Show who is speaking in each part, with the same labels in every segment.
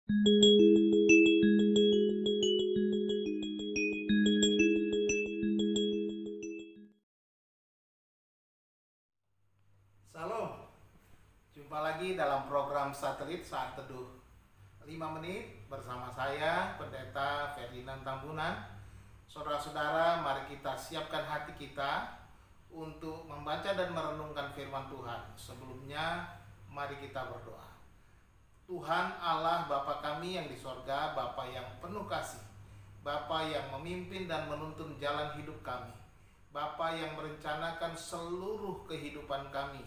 Speaker 1: Salam, jumpa lagi dalam program Satelit Saat Teduh 5 menit bersama saya, Pendeta Ferdinand Tambunan. Saudara-saudara, mari kita siapkan hati kita untuk membaca dan merenungkan firman Tuhan. Sebelumnya, mari kita berdoa. Tuhan Allah Bapa kami yang di sorga, Bapa yang penuh kasih, Bapa yang memimpin dan menuntun jalan hidup kami, Bapa yang merencanakan seluruh kehidupan kami.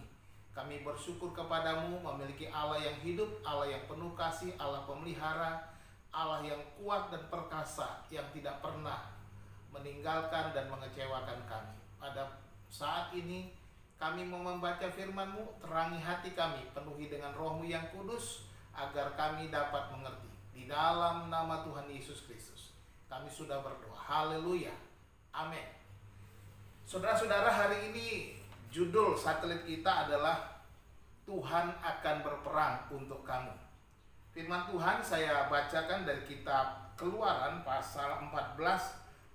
Speaker 1: Kami bersyukur kepadamu memiliki Allah yang hidup, Allah yang penuh kasih, Allah pemelihara, Allah yang kuat dan perkasa, yang tidak pernah meninggalkan dan mengecewakan kami. Pada saat ini kami mau membaca firman-Mu, terangi hati kami, penuhi dengan Roh-Mu yang kudus, agar kami dapat mengerti. Di dalam nama Tuhan Yesus Kristus kami sudah berdoa. Haleluya. Amin. Saudara-saudara, hari ini judul satelit kita adalah Tuhan akan berperang untuk kamu. Firman Tuhan saya bacakan dari kitab Keluaran pasal 14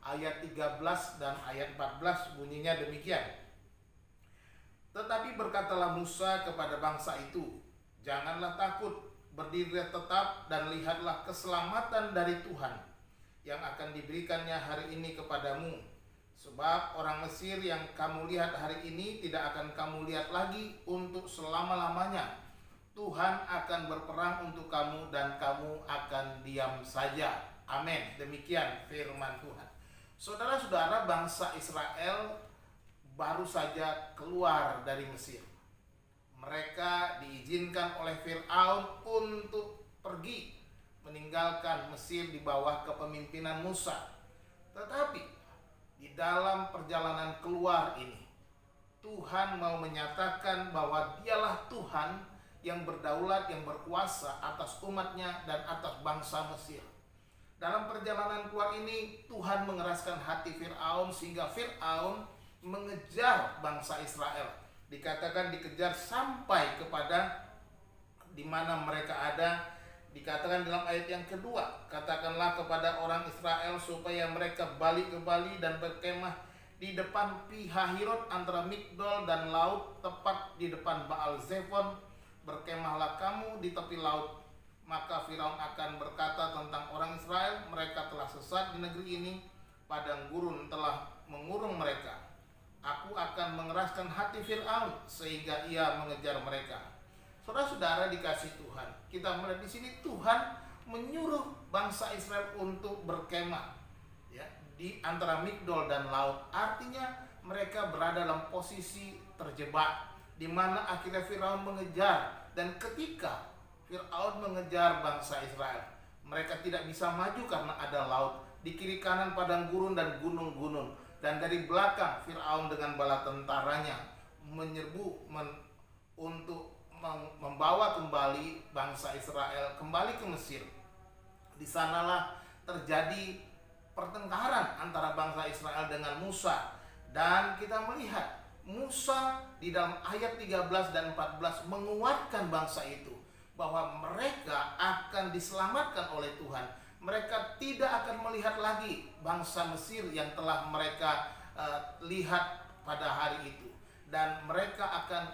Speaker 1: ayat 13 dan ayat 14, bunyinya demikian. Tetapi berkatalah Musa kepada bangsa itu, janganlah takut, berdirilah tetap dan lihatlah keselamatan dari Tuhan yang akan diberikannya hari ini kepadamu. Sebab orang Mesir yang kamu lihat hari ini tidak akan kamu lihat lagi untuk selama-lamanya. Tuhan akan berperang untuk kamu dan kamu akan diam saja. Amin. Demikian firman Tuhan. Saudara-saudara, bangsa Israel baru saja keluar dari Mesir. Mereka diizinkan oleh Fir'aun untuk pergi meninggalkan Mesir di bawah kepemimpinan Musa. Tetapi di dalam perjalanan keluar ini, Tuhan mau menyatakan bahwa Dialah Tuhan yang berdaulat, yang berkuasa atas umatnya dan atas bangsa Mesir. Dalam perjalanan keluar ini, Tuhan mengeraskan hati Fir'aun sehingga Fir'aun mengejar bangsa Israel. Dikatakan dikejar sampai kepada di mana mereka ada. Dikatakan dalam ayat yang kedua, katakanlah kepada orang Israel supaya mereka balik ke Bali dan berkemah di depan Pihahirot antara Migdol dan laut, tepat di depan Baal Zephon. Berkemahlah kamu di tepi laut. Maka Firaun akan berkata tentang orang Israel, mereka telah sesat di negeri ini, padang gurun telah mengurung mereka. Aku akan mengeraskan hati Firaun sehingga ia mengejar mereka. Saudara-saudara dikasih Tuhan, kita melihat di sini Tuhan menyuruh bangsa Israel untuk berkemah, ya, di antara Migdol dan laut. Artinya mereka berada dalam posisi terjebak, di mana akhirnya Firaun mengejar. Dan ketika Firaun mengejar bangsa Israel, mereka tidak bisa maju karena ada laut. Di kiri kanan padang gurun dan gunung-gunung. Dan dari belakang Firaun dengan bala tentaranya menyerbu untuk membawa kembali bangsa Israel kembali ke Mesir. Di sanalah terjadi pertengkaran antara bangsa Israel dengan Musa. Dan kita melihat Musa di dalam ayat 13 dan 14 menguatkan bangsa itu bahwa mereka akan diselamatkan oleh Tuhan. Mereka tidak akan melihat lagi bangsa Mesir yang telah mereka lihat pada hari itu. Dan mereka akan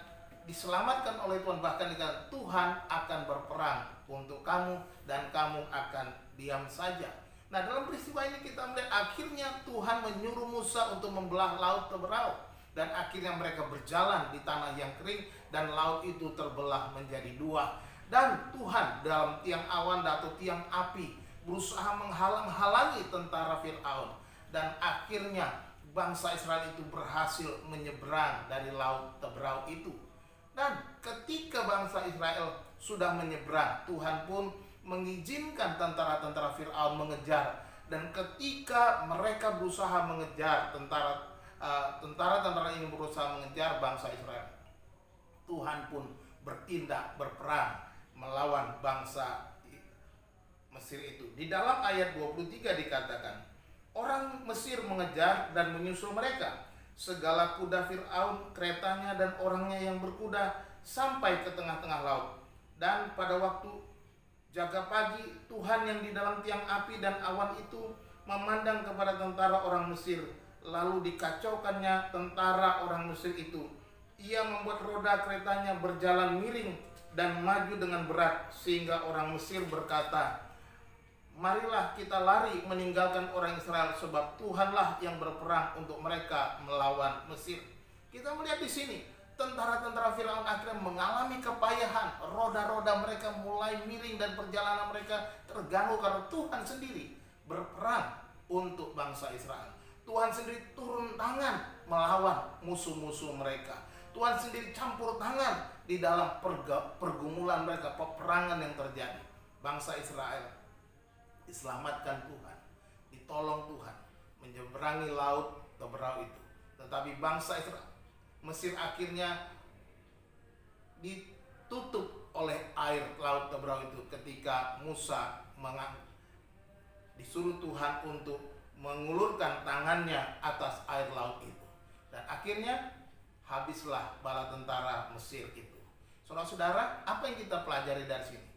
Speaker 1: diselamatkan oleh Tuhan. Bahkan dikatakan Tuhan akan berperang untuk kamu dan kamu akan diam saja. Nah, dalam peristiwa ini kita melihat akhirnya Tuhan menyuruh Musa untuk membelah laut Teberau. Dan akhirnya mereka berjalan di tanah yang kering dan laut itu terbelah menjadi dua. Dan Tuhan dalam tiang awan atau tiang api berusaha menghalang-halangi tentara Fir'aun. Dan akhirnya bangsa Israel itu berhasil menyeberang dari laut Teberau itu. Dan ketika bangsa Israel sudah menyeberang, Tuhan pun mengizinkan tentara-tentara Fir'aun mengejar. Dan ketika mereka berusaha mengejar, tentara-tentara ini berusaha mengejar bangsa Israel, Tuhan pun bertindak, berperang melawan bangsa Mesir itu. Di dalam ayat 23 dikatakan, orang Mesir mengejar dan menyusul mereka. Segala kuda Fir'aun, keretanya dan orangnya yang berkuda sampai ke tengah-tengah laut. Dan pada waktu Jaga pagi, Tuhan yang di dalam tiang api dan awan itu memandang kepada tentara orang Mesir, lalu dikacaukannya tentara orang Mesir itu. Ia membuat roda keretanya berjalan miring dan maju dengan berat, sehingga orang Mesir berkata, marilah kita lari meninggalkan orang Israel, sebab Tuhanlah yang berperang untuk mereka melawan Mesir. Kita melihat di sini tentara-tentara Firaun akhirnya mengalami kepayahan. Roda-roda mereka mulai miring dan perjalanan mereka terganggu karena Tuhan sendiri berperang untuk bangsa Israel. Tuhan sendiri turun tangan melawan musuh-musuh mereka. Tuhan sendiri campur tangan di dalam pergumulan mereka, peperangan yang terjadi. Bangsa Israel diselamatkan Tuhan, ditolong Tuhan menyeberangi laut Teberau itu. Tetapi bangsa Israel, Mesir akhirnya ditutup oleh air laut Teberau itu ketika Musa disuruh Tuhan untuk mengulurkan tangannya atas air laut itu. Dan akhirnya habislah bala tentara Mesir itu. Saudara-saudara, apa yang kita pelajari dari sini?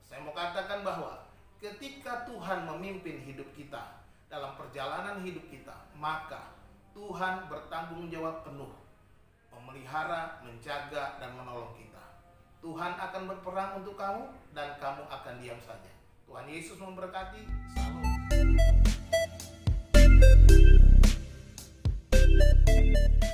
Speaker 1: Saya mau katakan bahwa ketika Tuhan memimpin hidup kita, dalam perjalanan hidup kita, maka Tuhan bertanggung jawab penuh memelihara, menjaga, dan menolong kita. Tuhan akan berperang untuk kamu dan kamu akan diam saja. Tuhan Yesus memberkati. Salam.